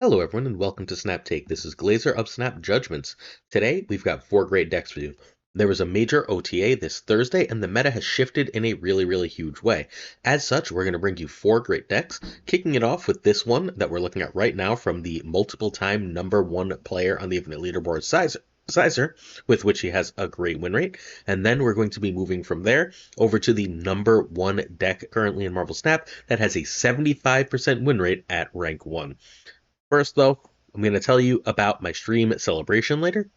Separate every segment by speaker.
Speaker 1: Hello everyone and welcome to Snap Take. This is Glazer of Snap Judgments. Today we've got 4 great decks for you. There was a major OTA this Thursday and the meta has shifted in a really huge way. As such, we're going to bring you 4 great decks, kicking it off with this one that we're looking at right now from the multiple time #1 player on the Infinite Leaderboard Sizer, with which he has a great win rate. And then we're going to be moving from there over to the #1 deck currently in Marvel Snap that has a 75% win rate at rank 1. First, though, I'm going to tell you about my stream celebration later.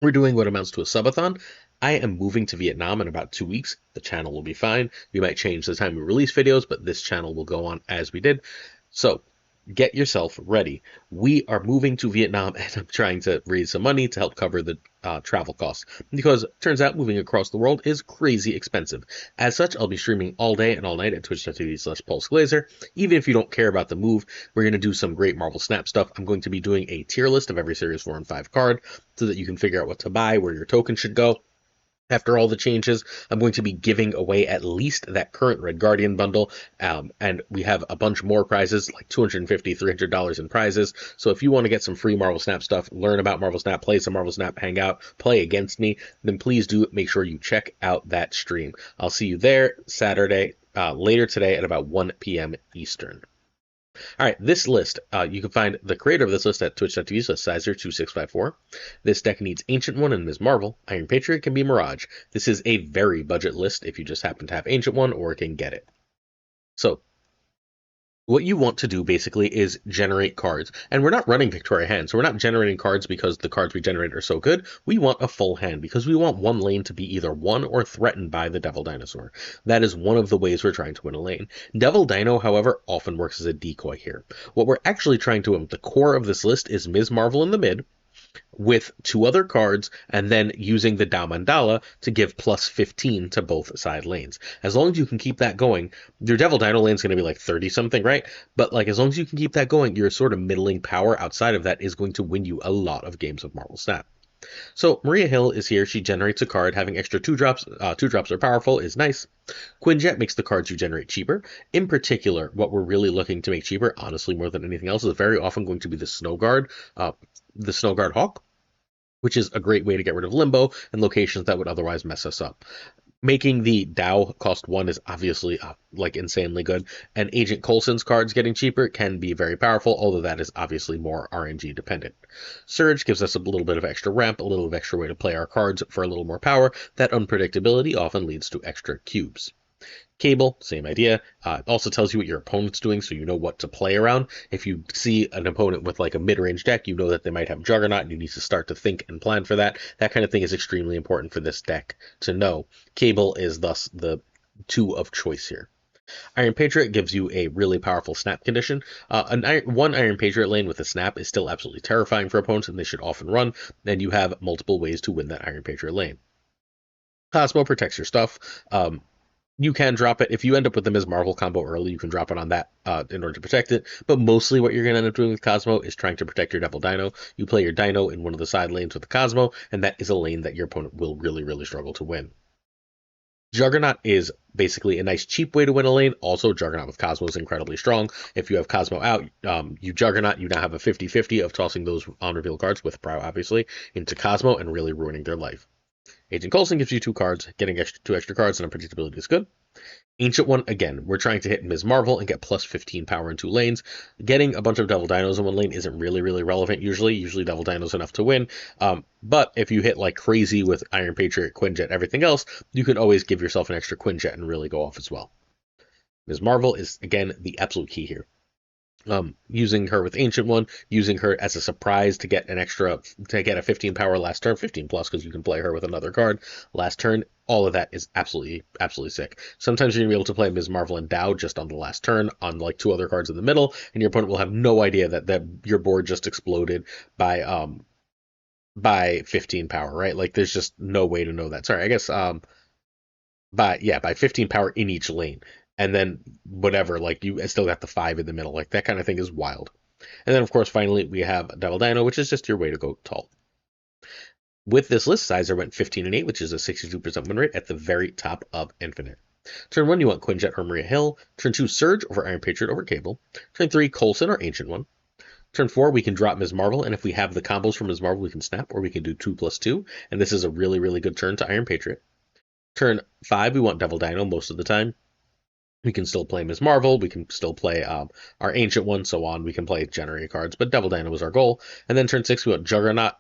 Speaker 1: We're doing what amounts to a subathon. I am moving to Vietnam in about 2 weeks. The channel will be fine. We might change the time we release videos, but this channel will go on as we did. So get yourself ready. We are moving to Vietnam and I'm trying to raise some money to help cover the travel costs, because it turns out moving across the world is crazy expensive. As such, I'll be streaming all day and all night at twitch.tv/PulseGlazer. Even if you don't care about the move, we're going to do some great Marvel Snap stuff. I'm going to be doing a tier list of every Series 4 and 5 card so that you can figure out what to buy, where your token should go. After all the changes, I'm going to be giving away at least that current Red Guardian bundle, and we have a bunch more prizes, like $250, $300 in prizes. So if you want to get some free Marvel Snap stuff, learn about Marvel Snap, play some Marvel Snap, hang out, play against me, then please do make sure you check out that stream. I'll see you there Saturday, later today at about 1 p.m. Eastern. All right, this list, you can find the creator of this list at twitch.tv/Sizer2654. This deck needs Ancient One and Ms. Marvel. Iron Patriot can be Mirage. This is a very budget list if you just happen to have Ancient One or can get it. So, what you want to do basically is generate cards. And we're not running Victoria hand, so we're not generating cards because the cards we generate are so good. We want a full hand because we want one lane to be either won or threatened by the Devil Dinosaur. That is one of the ways we're trying to win a lane. Devil Dino, however, often works as a decoy here. What we're actually trying to win, the core of this list, is Ms. Marvel in the mid, with 2 other cards, and then using the Dao Mandala to give plus 15 to both side lanes. As long as you can keep that going, your Devil Dino lane's going to be like 30 something, right? But like as long as you can keep that going, your sort of middling power outside of that is going to win you a lot of games of Marvel Snap. So Maria Hill is here. She generates a card. Having extra 2-drops, 2-drops are powerful, is nice. Quinjet makes the cards you generate cheaper. In particular, what we're really looking to make cheaper, honestly more than anything else, is very often going to be the Snow Guard Hawk, which is a great way to get rid of limbo and locations that would otherwise mess us up. Making the Dow cost 1 is obviously like insanely good, and Agent Coulson's cards getting cheaper can be very powerful, although that is obviously more RNG dependent. Surge gives us a little bit of extra ramp, a little extra way to play our cards for a little more power. That unpredictability often leads to extra cubes. Cable, same idea. It also tells you what your opponent's doing, so you know what to play around. If you see an opponent with like a mid-range deck, you know that they might have Juggernaut, and you need to start to think and plan for that. That kind of thing is extremely important for this deck to know. Cable is thus the 2 of choice here. Iron Patriot gives you a really powerful snap condition. One Iron Patriot lane with a snap is still absolutely terrifying for opponents, and they should often run, and you have multiple ways to win that Iron Patriot lane. Cosmo protects your stuff. You can drop it. If you end up with the Ms. Marvel combo early, you can drop it on that in order to protect it. But mostly what you're going to end up doing with Cosmo is trying to protect your Devil Dino. You play your Dino in one of the side lanes with the Cosmo, and that is a lane that your opponent will really struggle to win. Juggernaut is basically a nice cheap way to win a lane. Also, Juggernaut with Cosmo is incredibly strong. If you have Cosmo out, you Juggernaut, you now have a 50-50 of tossing those on-reveal cards, with Prow obviously, into Cosmo and really ruining their life. Agent Coulson gives you 2 cards. Getting 2 extra cards and unpredictability is good. Ancient One, again, we're trying to hit Ms. Marvel and get plus 15 power in 2 lanes. Getting a bunch of Devil Dinos in 1 lane isn't really relevant usually. Usually Devil Dinos enough to win. But if you hit like crazy with Iron Patriot, Quinjet, everything else, you can always give yourself an extra Quinjet and really go off as well. Ms. Marvel is, again, the absolute key here. Using her with Ancient One, using her as a surprise to get a 15 power last turn, 15 plus because you can play her with another card last turn. All of that is absolutely sick. Sometimes you're gonna be able to play Ms. Marvel and Dow just on the last turn on like 2 other cards in the middle, and your opponent will have no idea that your board just exploded by 15 power, right? Like there's just no way to know that. Sorry, I guess by 15 power in each lane. And then whatever, like you still got the 5 in the middle, like that kind of thing is wild. And then of course finally we have Devil Dino, which is just your way to go tall. With this list, Sizer went 15 and 8, which is a 62% win rate at the very top of Infinite. Turn 1, you want Quinjet or Maria Hill. Turn 2, Surge over Iron Patriot over Cable. Turn 3, Coulson or Ancient One. Turn 4, we can drop Ms. Marvel, and if we have the combos from Ms. Marvel, we can snap, or we can do 2+2, and this is a really, really good turn to Iron Patriot. Turn 5, we want Devil Dino most of the time. We can still play Ms. Marvel, we can still play our Ancient One, so on. We can play Generate cards, but Devil Dino is our goal. And then turn 6, we want Juggernaut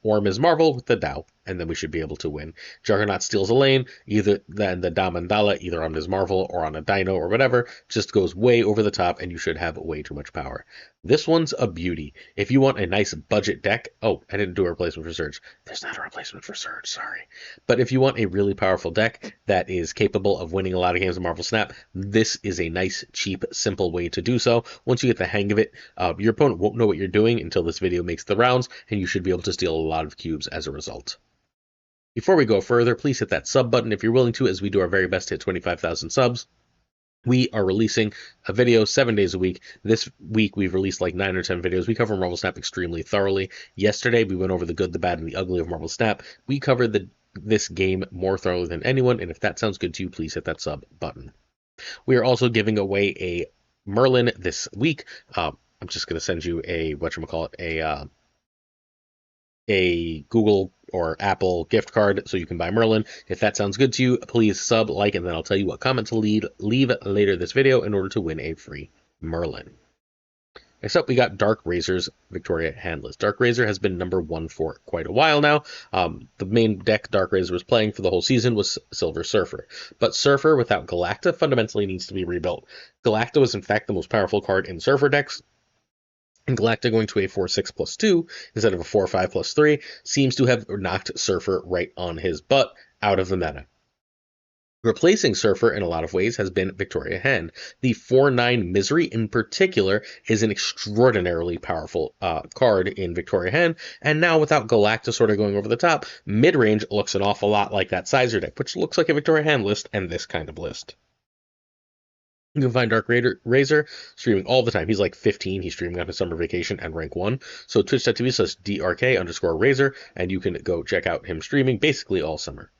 Speaker 1: or Ms. Marvel with the Dow, and then we should be able to win. Juggernaut steals a lane, either then the Da Mandala, either on Ms. Marvel or on a Dino or whatever, just goes way over the top, and you should have way too much power. This one's a beauty. If you want a nice budget deck, oh, I didn't do a replacement for Surge. There's not a replacement for Surge, sorry. But if you want a really powerful deck that is capable of winning a lot of games of Marvel Snap, this is a nice, cheap, simple way to do so. Once you get the hang of it, your opponent won't know what you're doing until this video makes the rounds, and you should be able to steal a lot of cubes as a result. Before we go further, please hit that sub button if you're willing to, as we do our very best to hit 25,000 subs. We are releasing a video 7 days a week. This week, we've released like 9 or 10 videos. We cover Marvel Snap extremely thoroughly. Yesterday, we went over the good, the bad, and the ugly of Marvel Snap. We covered this game more thoroughly than anyone, and if that sounds good to you, please hit that sub button. We are also giving away a Merlin this week. I'm just going to send you a Google or Apple gift card so you can buy Merlin. If that sounds good to you, please sub, like, and then I'll tell you what comment to leave later this video in order to win a free Merlin. Next up, we got Dark Razor's Victoria hand list. Dark Razor has been number 1 for quite a while now. The main deck Dark Razor was playing for the whole season was Silver Surfer. But Surfer without Galacta fundamentally needs to be rebuilt. Galacta was in fact the most powerful card in Surfer decks, and Galacta going to a 4/6+2 instead of a 4/5+3 seems to have knocked Surfer right on his butt out of the meta. Replacing Surfer in a lot of ways has been Victoria Hand. The 4/9 Misery in particular is an extraordinarily powerful card in Victoria Hand, and now without Galacta sort of going over the top, mid-range looks an awful lot like that Sizer deck, which looks like a Victoria Hand list and this kind of list. You can find Dark Razor streaming all the time. He's like 15. He's streaming on his summer vacation and rank 1. So twitch.tv/DRK_Razor, and you can go check out him streaming basically all summer.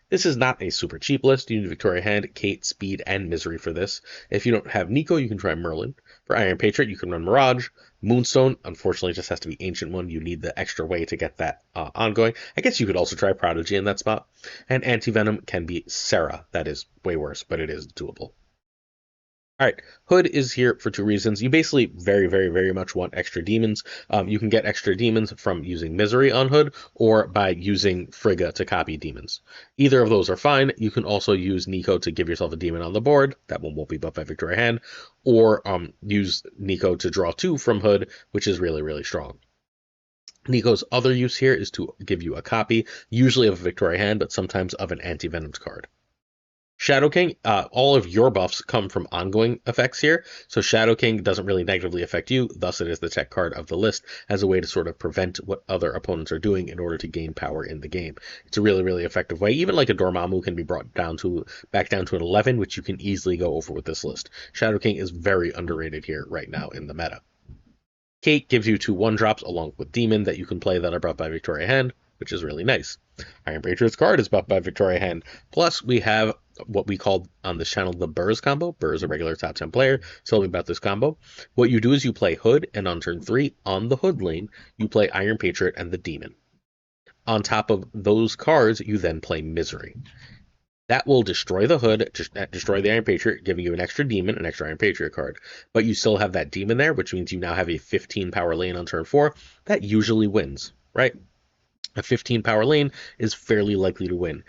Speaker 1: This is not a super cheap list. You need Victoria Hand, Kate, Speed, and Misery for this. If you don't have Nico, you can try Merlin. For Iron Patriot, you can run Mirage. Moonstone, unfortunately, just has to be Ancient One. You need the extra way to get that ongoing. I guess you could also try Prodigy in that spot. And Anti-Venom can be Sarah. That is way worse, but it is doable. All right, Hood is here for 2 reasons. You basically very, very, very much want extra demons. You can get extra demons from using Misery on Hood or by using Frigga to copy demons. Either of those are fine. You can also use Nico to give yourself a demon on the board. That one won't be buffed by Victoria Hand. Or use Nico to draw 2 from Hood, which is really, really strong. Nico's other use here is to give you a copy, usually of a Victoria Hand, but sometimes of an Anti-Venomed card. Shadow King, all of your buffs come from ongoing effects here, so Shadow King doesn't really negatively affect you, thus it is the tech card of the list as a way to sort of prevent what other opponents are doing in order to gain power in the game. It's a really, really effective way. Even like a Dormammu can be brought back down to an 11, which you can easily go over with this list. Shadow King is very underrated here right now in the meta. Kate gives you 2 1-drops along with Demon that you can play that are brought by Victoria Hand, which is really nice. Iron Patriot's card is buffed by Victoria Hand. Plus, we have what we call on this channel the Burrs combo. Burr is a regular top 10 player. Tell me about this combo. What you do is you play Hood, and on turn 3, on the Hood lane, you play Iron Patriot and the Demon. On top of those cards, you then play Misery. That will destroy the Hood, destroy the Iron Patriot, giving you an extra Demon, an extra Iron Patriot card. But you still have that Demon there, which means you now have a 15 power lane on turn 4. That usually wins, right? A 15 power lane is fairly likely to win.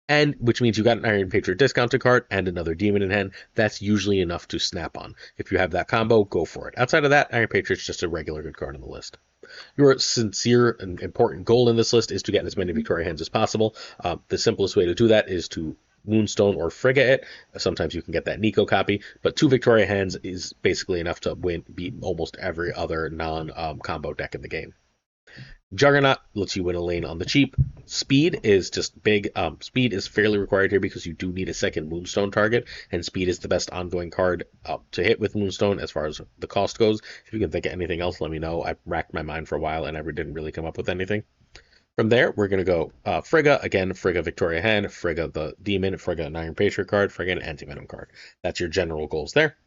Speaker 1: And which means you got an Iron Patriot discounted card and another Demon in hand. That's usually enough to snap on. If you have that combo, go for it. Outside of that, Iron Patriot's just a regular good card on the list. Your sincere and important goal in this list is to get as many Victoria Hands as possible. The simplest way to do that is to Moonstone or Frigga it. Sometimes you can get that Nico copy, but 2 Victoria Hands is basically enough to beat almost every other non-combo deck in the game. Juggernaut lets you win a lane on the cheap. Speed is just big. Speed is fairly required here because you do need a second Moonstone target, and Speed is the best ongoing card to hit with Moonstone as far as the cost goes. If you can think of anything else, let me know. I racked my mind for a while and I didn't really come up with anything. From there, we're going to go Frigga, again, Frigga Victoria Hand, Frigga the Demon, Frigga an Iron Patriot card, Frigga an Anti-Venom card. That's your general goals there.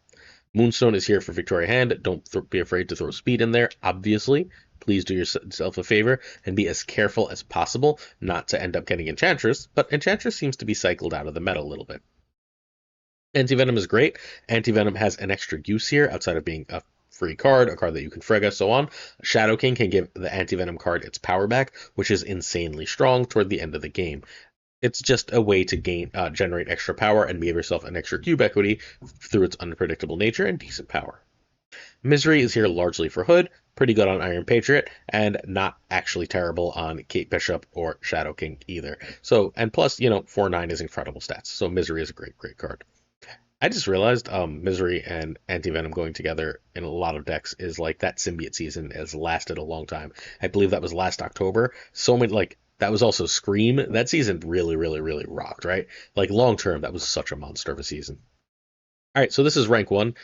Speaker 1: Moonstone is here for Victoria Hand. Don't be afraid to throw speed in there, obviously. Please do yourself a favor and be as careful as possible not to end up getting Enchantress, but Enchantress seems to be cycled out of the meta a little bit. Anti-Venom is great. Anti-Venom has an extra use here outside of being a free card, a card that you can frigga, so on. Shadow King can give the Anti-Venom card its power back, which is insanely strong toward the end of the game. It's just a way to generate extra power and give yourself an extra cube equity through its unpredictable nature and decent power. Misery is here largely for Hood, pretty good on Iron Patriot, and not actually terrible on Kate Bishop or Shadow King either. So, and plus, 4/9 is incredible stats, so Misery is a great, great card. I just realized Misery and Anti-Venom going together in a lot of decks is like that symbiote season has lasted a long time. I believe that was last October. So many, like, that was also Scream. That season really, really, really rocked, right? Like, long term, that was such a monster of a season. All right, so this is rank one.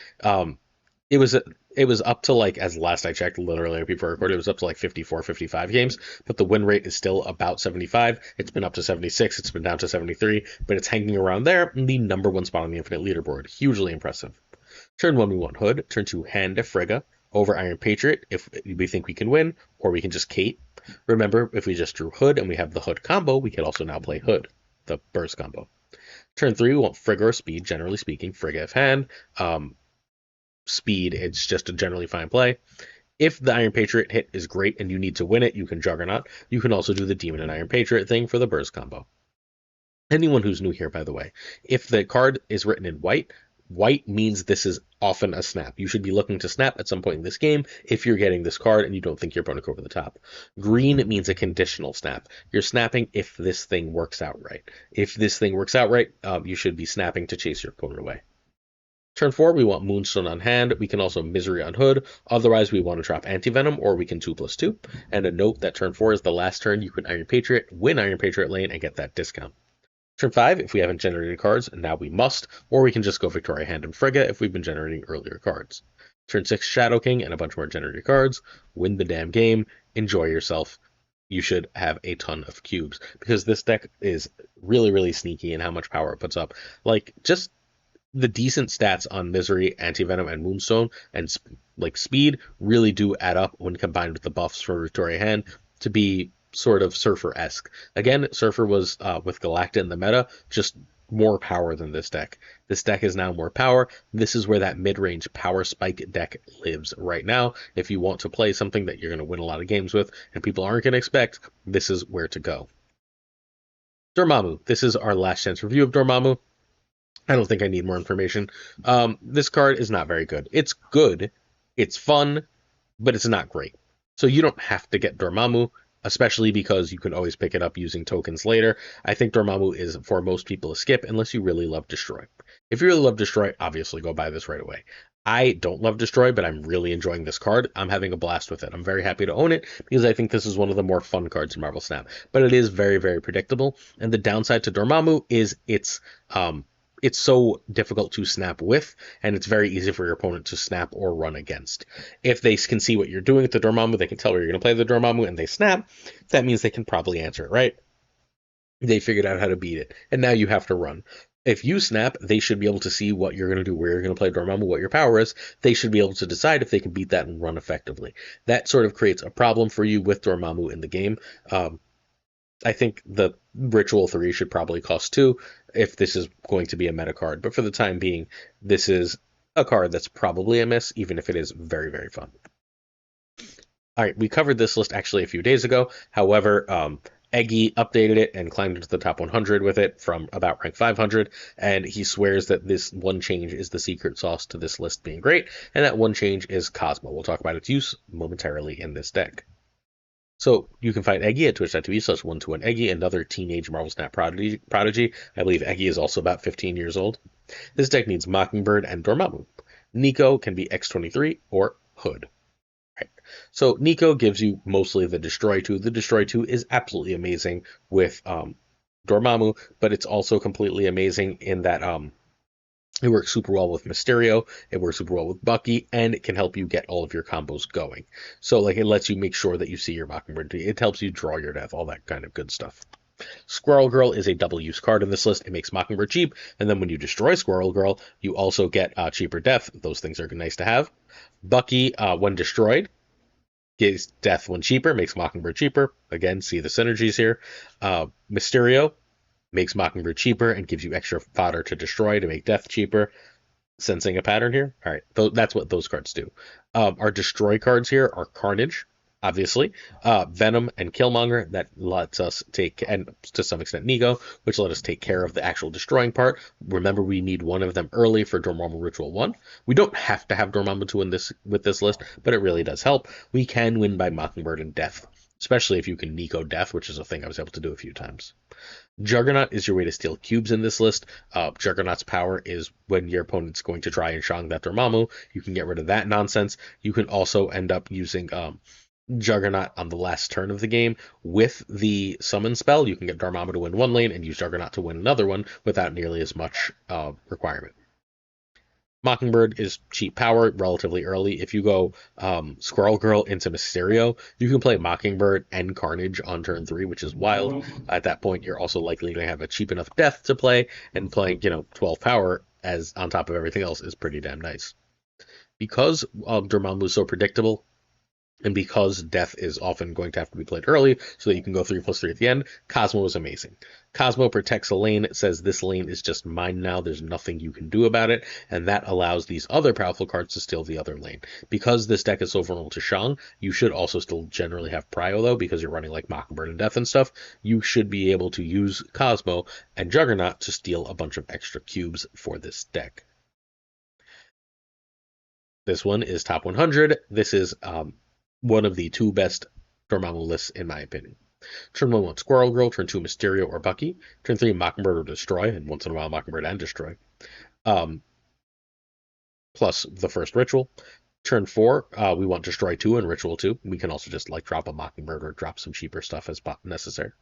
Speaker 1: It was it was up to, like, as last I checked, literally before I recorded, it was up to like 54, 55 games, but the win rate is still about 75. It's been up to 76, it's been down to 73, but it's hanging around there in the number one spot on the Infinite leaderboard. Hugely impressive. Turn one we want Hood. Turn two Hand of Frigga over Iron Patriot if we think we can win, or we can just Kate. Remember, if we just drew Hood and we have the Hood combo, we could also now play Hood, the burst combo. Turn three we want Frigga or Speed, generally speaking. Frigga if hand. Speed, it's just a generally fine play. If the Iron Patriot hit is great and you need to win it, you can Juggernaut. You can also do the Demon and Iron Patriot thing for the burst combo. Anyone who's new here, by the way, if the card is written in white, white means this is often a snap. You should be looking to snap at some point in this game if you're getting this card and you don't think your opponent go over the top. Green means a conditional snap. You're snapping if this thing works out right. If this thing works out right, you should be snapping to chase your opponent away. Turn 4, we want Moonstone on hand. We can also Misery on Hood. Otherwise, we want to drop Anti-Venom, or we can 2/2. And a note that turn 4 is the last turn you can Iron Patriot, win Iron Patriot lane, and get that discount. Turn 5, if we haven't generated cards, now we must, or we can just go Victoria Hand and Frigga if we've been generating earlier cards. Turn 6, Shadow King, and a bunch more generated cards. Win the damn game. Enjoy yourself. You should have a ton of cubes, because this deck is really, really sneaky in how much power it puts up. Like, just the decent stats on Misery, Anti-Venom, and Moonstone, and like speed, really do add up when combined with the buffs for Victoria Hand to be sort of Surfer-esque. Again, Surfer was with Galacta in the meta, just more power than this deck. This deck is now more power. This is where that mid-range power spike deck lives right now. If you want to play something that you're going to win a lot of games with and people aren't going to expect, this is where to go. Dormammu. This is our last chance review of Dormammu. I don't think I need more information. This card is not very good. It's good, it's fun, but it's not great. So you don't have to get Dormammu, especially because you can always pick it up using tokens later. I think Dormammu is, for most people, a skip unless you really love Destroy. If you really love Destroy, obviously go buy this right away. I don't love Destroy, but I'm really enjoying this card. I'm having a blast with it. I'm very happy to own it because I think this is one of the more fun cards in Marvel Snap. But it is very, very predictable. And the downside to Dormammu is it's so difficult to snap with, and it's very easy for your opponent to snap or run against. If they can see what you're doing with the Dormammu, they can tell where you're going to play the Dormammu, and they snap, that means they can probably answer it, right? They figured out how to beat it, and now you have to run. If you snap, they should be able to see what you're going to do, where you're going to play Dormammu, what your power is. They should be able to decide if they can beat that and run effectively. That sort of creates a problem for you with Dormammu in the game. I think the Ritual 3 should probably cost 2 if this is going to be a meta card. But for the time being, this is a card that's probably a miss, even if it is very, very fun. All right, we covered this list actually a few days ago. However, Eggy updated it and climbed into the top 100 with it from about rank 500, and he swears that this one change is the secret sauce to this list being great, and that one change is Cosmo. We'll talk about its use momentarily in this deck. So you can find Eggy at twitch.tv/121Eggy, another teenage Marvel Snap prodigy. I believe Eggy is also about 15 years old. This deck needs Mockingbird and Dormammu. Nico can be X23 or Hood. Right. So Nico gives you mostly the Destroy 2. The Destroy 2 is absolutely amazing with Dormammu, but it's also completely amazing in that it works super well with Mysterio, it works super well with Bucky, and it can help you get all of your combos going. So, like, it lets you make sure that you see your Mockingbird. It helps you draw your death, all that kind of good stuff. Squirrel Girl is a double use card in this list. It makes Mockingbird cheap, and then when you destroy Squirrel Girl, you also get cheaper death. Those things are nice to have. Bucky, when destroyed, gives death when cheaper, makes Mockingbird cheaper. Again, see the synergies here. Mysterio makes Mockingbird cheaper and gives you extra fodder to destroy to make death cheaper. Sensing a pattern here? All right, that's what those cards do. Our destroy cards here are Carnage, obviously, Venom and Killmonger. That lets us take, and to some extent Nigo, which let us take care of the actual destroying part. Remember, we need one of them early for Dormammu Ritual 1. We don't have to have Dormammu to win this with this list, but it really does help. We can win by Mockingbird and Death, especially if you can Nico Death, which is a thing I was able to do a few times. Juggernaut is your way to steal cubes in this list. Juggernaut's power is when your opponent's going to try and Shang that Dormammu, you can get rid of that nonsense. You can also end up using Juggernaut on the last turn of the game. With the summon spell, you can get Dormammu to win one lane and use Juggernaut to win another one without nearly as much requirement. Mockingbird is cheap power relatively early. If you go Squirrel Girl into Mysterio, you can play Mockingbird and Carnage on turn 3, which is wild. At that point, you're also likely to have a cheap enough death to play, and playing 12 power as on top of everything else is pretty damn nice. Because Dormammu is so predictable, and because death is often going to have to be played early so that you can go 3+3 at the end, Cosmo is amazing. Cosmo protects a lane. It says this lane is just mine now. There's nothing you can do about it. And that allows these other powerful cards to steal the other lane. Because this deck is so vulnerable to Shang, you should also still generally have Prio though, because you're running like Mockingbird and Death and stuff. You should be able to use Cosmo and Juggernaut to steal a bunch of extra cubes for this deck. This one is top 100. This is one of the two best Dormammu lists, in my opinion. Turn 1, Squirrel Girl. Turn 2, Mysterio or Bucky. Turn 3, Mockingbird or Destroy, and once in a while, Mockingbird and Destroy. Plus the first Ritual. Turn 4, we want Destroy 2 and Ritual 2. We can also just drop a Mockingbird or drop some cheaper stuff as necessary.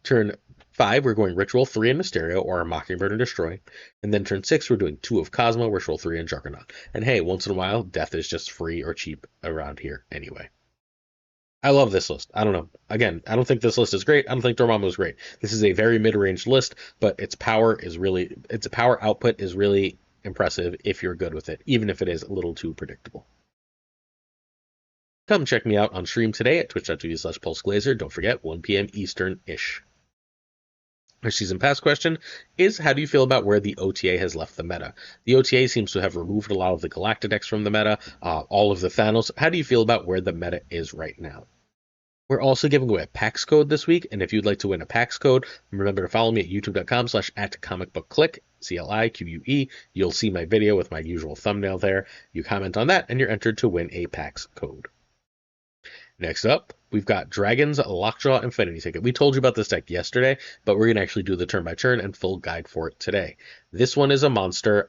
Speaker 1: Turn 5, we're going Ritual 3 and Mysterio, or a Mockingbird and Destroy. And then turn 6, we're doing 2 of Cosmo, Ritual 3, and Juggernaut. And hey, once in a while, Death is just free or cheap around here anyway. I love this list. I don't know. Again, I don't think this list is great. I don't think Dormammu is great. This is a very mid-range list, but its power output is really impressive if you're good with it, even if it is a little too predictable. Come check me out on stream today at twitch.tv/PulseGlazer. Don't forget, 1 p.m. Eastern-ish. Our season pass question is, how do you feel about where the OTA has left the meta? The OTA seems to have removed a lot of the Galactidex from the meta, all of the Thanos. How do you feel about where the meta is right now? We're also giving away a PAX code this week, and if you'd like to win a PAX code, remember to follow me at youtube.com/@comicbookclick, CLIQUE. You'll see my video with my usual thumbnail there. You comment on that, and you're entered to win a PAX code. Next up, we've got Dragon's Lockjaw Infinity Ticket. We told you about this deck yesterday, but we're going to actually do the turn-by-turn and full guide for it today. This one is a monster.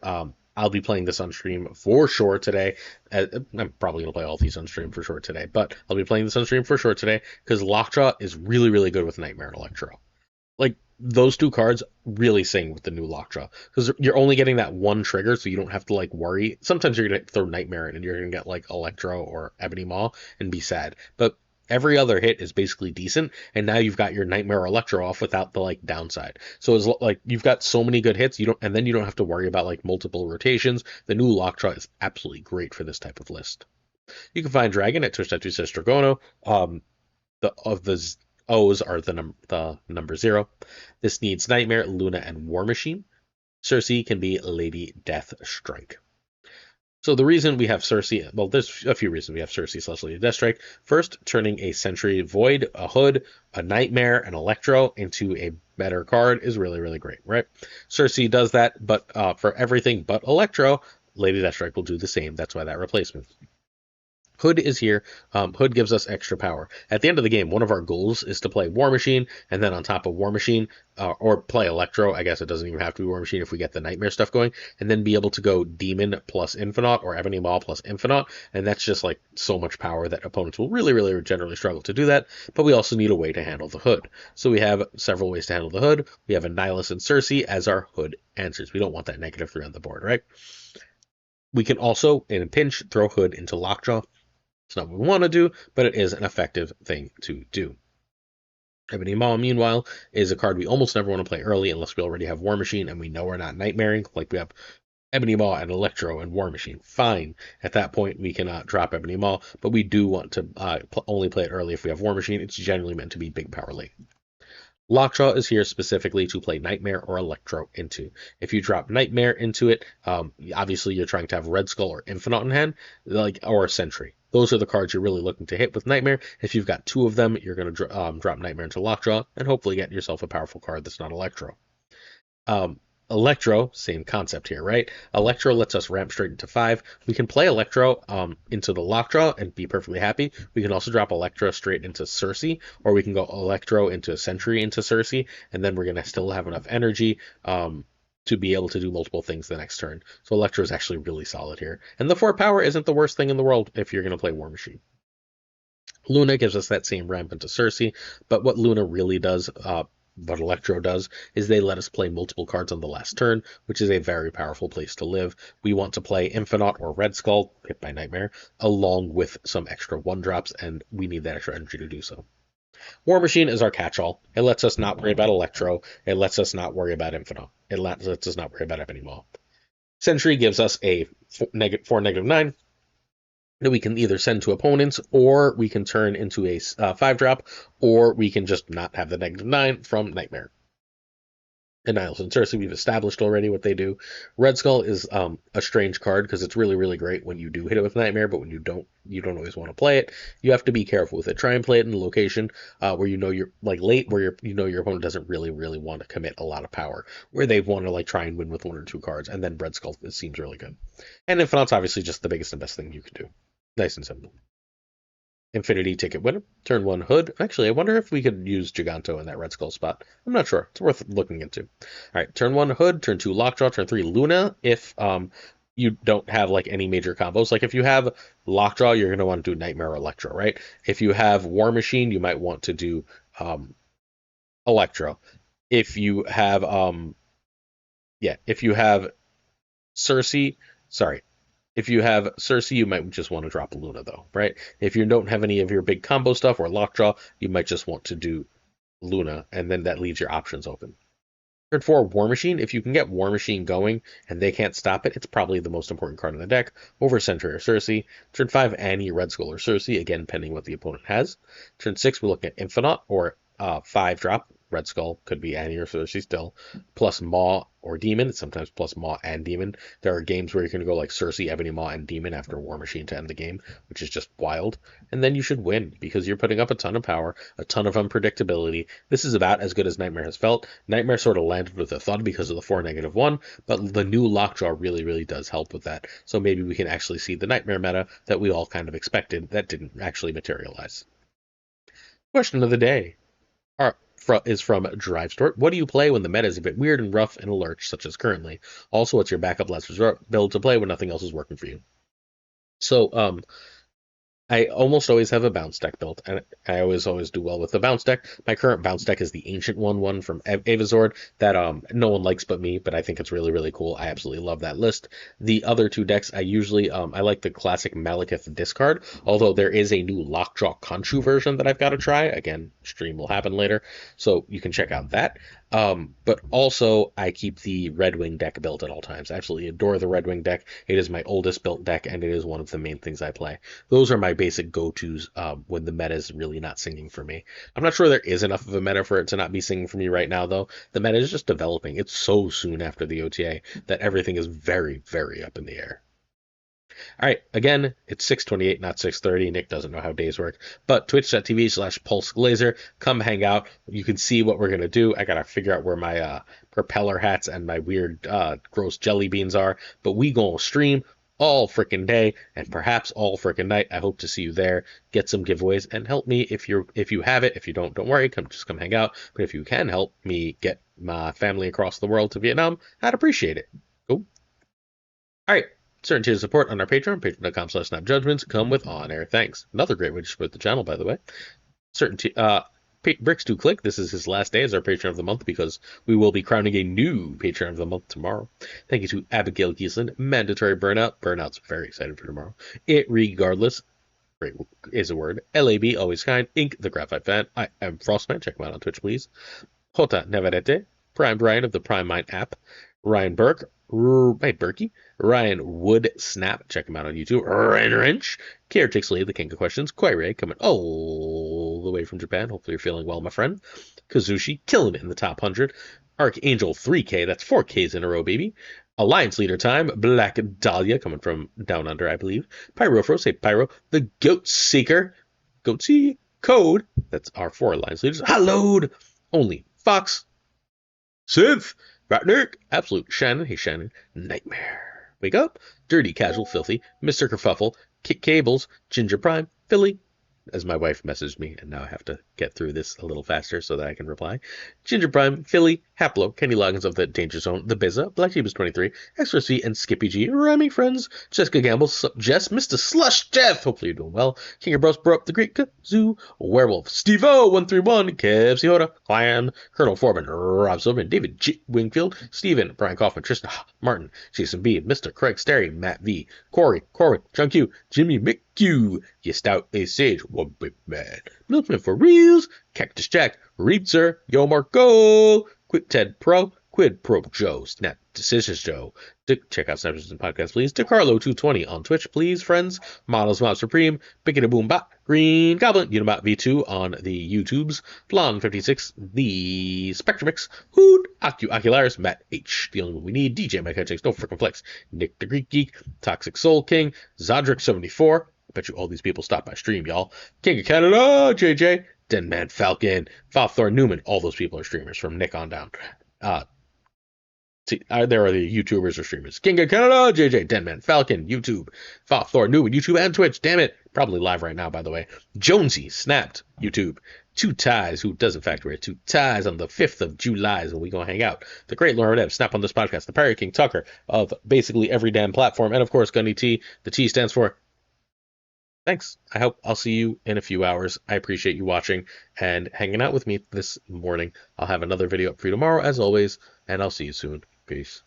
Speaker 1: I'll be playing this on stream for sure today. I'm probably going to play all these on stream for sure today, but I'll be playing this on stream for sure today because Lockjaw is really, really good with Nightmare and Electro. Those two cards really sing with the new Lockjaw because you're only getting that one trigger, so you don't have to worry. Sometimes you're going to throw Nightmare in and you're going to get Electro or Ebony Maw and be sad. But every other hit is basically decent, and now you've got your Nightmare or Electro off without the downside. So it's you've got so many good hits, and then you don't have to worry about multiple rotations. The new Lockjaw is absolutely great for this type of list. You can find Dragon at twitch.tv/Dragono. The O's are the number 0. This needs Nightmare, Luna, and War Machine. Cersei can be Lady Deathstrike. So the reason we have Cersei, well, there's a few reasons we have Cersei / Lady Deathstrike. First, turning a Sentry Void, a Hood, a Nightmare, an Electro into a better card is really, really great, right? Cersei does that, but for everything but Electro, Lady Deathstrike will do the same. That's why that replacement. Hood is here. Hood gives us extra power. At the end of the game, one of our goals is to play War Machine, and then on top of War Machine, or play Electro. I guess it doesn't even have to be War Machine if we get the Nightmare stuff going, and then be able to go Demon plus Infinite or Ebony Maw plus Infinite, and that's just so much power that opponents will really, really generally struggle to do that, but we also need a way to handle the Hood. So we have several ways to handle the Hood. We have Annihilus and Cersei as our Hood answers. We don't want that -3 on the board, right? We can also, in a pinch, throw Hood into Lockjaw. It's not what we want to do, but it is an effective thing to do. Ebony Maw, meanwhile, is a card we almost never want to play early unless we already have War Machine and we know we're not nightmaring. Like we have Ebony Maw and Electro and War Machine. Fine. At that point, we cannot drop Ebony Maw, but we do want to only play it early if we have War Machine. It's generally meant to be big power late. Lockjaw is here specifically to play Nightmare or Electro into. If you drop Nightmare into it, obviously you're trying to have Red Skull or Infinite in hand, or Sentry. Those are the cards you're really looking to hit with Nightmare. If you've got two of them, you're going to drop Nightmare into Lockjaw and hopefully get yourself a powerful card that's not Electro. Um, Electro, same concept here, right? Electro lets us ramp straight into 5. We can play Electro into the Lockjaw and be perfectly happy. We can also drop Electro straight into Cersei, or we can go Electro into Sentry into Cersei, and then we're going to still have enough energy to be able to do multiple things the next turn. So Electro is actually really solid here. And the 4 power isn't the worst thing in the world if you're going to play War Machine. Luna gives us that same ramp into Cersei, but what Luna really does, what Electro does, is they let us play multiple cards on the last turn, which is a very powerful place to live. We want to play Infinite or Red Skull, hit by Nightmare, along with some extra 1-drops, and we need that extra energy to do so. War Machine is our catch-all. It lets us not worry about Electro. It lets us not worry about Infinite. It lets us not worry about Ebony Maw. Sentry gives us a 4/-9 that we can either send to opponents, or we can turn into a 5-drop, or we can just not have the -9 from Nightmare. And Niles and Cersei, we've established already what they do. Red Skull is a strange card because it's really, really great when you do hit it with Nightmare, but when you don't always want to play it. You have to be careful with it. Try and play it in a location where you know you're like late, where your opponent doesn't really, really want to commit a lot of power, where they want to like try and win with 1 or 2 cards, and then Red Skull seems really good. And Infinite's obviously just the biggest and best thing you could do. Nice and simple. Infinity Ticket winner. Turn 1 Hood. Actually, I wonder if we could use Giganto in that Red Skull spot. I'm not sure. It's worth looking into. All right, turn 1 Hood. Turn 2 Lockjaw. Turn 3 Luna. If you don't have like any major combos, like if you have Lockjaw, you're going to want to do Nightmare or Electro, right? If you have War Machine, you might want to do Electro. If you have if you have Cersei, sorry, if you have Cersei, you might just want to drop Luna, though, right? If you don't have any of your big combo stuff or Lockjaw, you might just want to do Luna, and then that leaves your options open. Turn 4, War Machine. If you can get War Machine going and they can't stop it, it's probably the most important card in the deck over Sentry or Cersei. Turn 5, Annie, Red Skull, or Cersei, again, pending what the opponent has. Turn 6, we look at Infinite or 5-drop. Red Skull could be Annie or Cersei still, plus Maw or Demon. It's sometimes plus Maw and Demon. There are games where you're going to go like Cersei, Ebony Maw, and Demon after War Machine to end the game, which is just wild. And then you should win because you're putting up a ton of power, a ton of unpredictability. This is about as good as Nightmare has felt. Nightmare sort of landed with a thud because of the 4/-1, but the new Lockjaw really, really does help with that. So maybe we can actually see the Nightmare meta that we all kind of expected that didn't actually materialize. Question of the day is from Drive Store. What do you play when the meta is a bit weird and rough and alert, such as currently? Also, what's your backup last resort build to play when nothing else is working for you? So, I almost always have a bounce deck built, and I always do well with the bounce deck. My current bounce deck is the Ancient one from Avazord that no one likes but me, but I think it's really, really cool. I absolutely love that list. The other 2 decks, I usually I like the classic Malekith discard, although there is a new Lockjaw Khonshu version that I've got to try. Again, stream will happen later, so you can check out that. But also, I keep the Red Wing deck built at all times. I absolutely adore the Red Wing deck. It is my oldest built deck, and it is one of the main things I play. Those are my basic go-tos when the meta is really not singing for me. I'm not sure there is enough of a meta for it to not be singing for me right now, though. The meta is just developing. It's so soon after the OTA that everything is very, very up in the air. All right, again, it's 6:28, not 6:30. Nick doesn't know how days work, but twitch.tv/PulseGlazer. Come hang out. You can see what we're going to do. I got to figure out where my propeller hats and my weird, gross jelly beans are, but we going to stream all freaking day and perhaps all freaking night. I hope to see you there. Get some giveaways and help me if you have it. If you don't worry. Come hang out. But if you can help me get my family across the world to Vietnam, I'd appreciate it. Cool. All right. Certain tiers of support on our Patreon, patreon.com/snapjudgments, come with on-air thanks. Another great way to support the channel, by the way. Bricks to Click, this is his last day as our Patreon of the Month because we will be crowning a new Patreon of the Month tomorrow. Thank you to Abigail Giesland, Mandatory Burnout. Burnout's very excited for tomorrow. It Regardless, great is a word. LAB, always kind. Ink, the graphite fan. I am Frostman. Check him out on Twitch, please. Jota Navarrete, Prime Brian of the Prime Mind app. Ryan Burke, hey Berkey. Ryan Wood Snap, check him out on YouTube. Ryan Wrench, Caretaker Lee, the King of Questions. Quayray, coming all the way from Japan. Hopefully you're feeling well, my friend. Kazushi, killing it in the top 100. Archangel 3K, that's 4Ks in a row, baby. Alliance Leader Time, Black Dahlia, coming from down under, I believe. Pyrofro, say Pyro. The Goat Seeker, Goatsy Code, that's our 4 Alliance Leaders. Hallowed, only Fox, Synth, Ratnick, Absolute Shannon, hey Shannon, Nightmare, Wake Up, Dirty Casual Filthy, Mr. Kerfuffle, Kick Cables, Ginger Prime, Philly, as my wife messaged me, and now I have to get through this a little faster so that I can reply. Ginger Prime, Philly, Haplo, Kenny Loggins of the Danger Zone, The Bizza, Black Jeebus 23, Extra C, and Skippy G, Rhyming Friends, Jessica Gamble, Jess, Mr. Slush Death, hopefully you're doing well, King of Bros, Bro Up, The Great Kazoo, Werewolf, Steve-O, 131, Kev Ciota, Clan, Colonel Foreman, Rob Silverman, David G. Wingfield, Steven, Brian Kaufman, Tristan Martin, Jason B, Mr. Craig Sterry, Matt V, Corey, Corwin, John Q, Jimmy McQ, You Stout A Sage, One Big Man, Milkman for Reels, Cactus Jack, Reapser, Yo Marco, Quick Ted Pro, Quid Pro Joe, Snap Decisions Joe. Check out Snaps and Podcast, please. DeCarlo220 on Twitch, please, friends. Models Mob Supreme, Biggity Boom Bot, Green Goblin, Unibot V2 on the YouTubes, Blonde56, The Spectrumix, Hood, Ocularis, Matt H, the only one we need, DJ Mike Hutchings, No Frickin' Flex, Nick the Greek Geek, Toxic Soul King, Zodric74. I bet you all these people stop by stream, y'all. King of Canada, JJ, Denman Falcon, Fafthor Newman, all those people are streamers from Nick on down. There are the YouTubers or streamers. King of Canada, JJ, Denman, Falcon, YouTube, Thor, Newman, YouTube and Twitch. Damn it. Probably live right now, by the way. Jonesy, Snapped, YouTube. Two Ties, who does in fact wear two ties on the 5th of July is when we gonna hang out. The great Lauren Ebb, Snap on this podcast. The Pirate King Tucker of basically every damn platform. And of course, Gunny T. The T stands for thanks. I hope I'll see you in a few hours. I appreciate you watching and hanging out with me this morning. I'll have another video up for you tomorrow, as always, and I'll see you soon. Peace.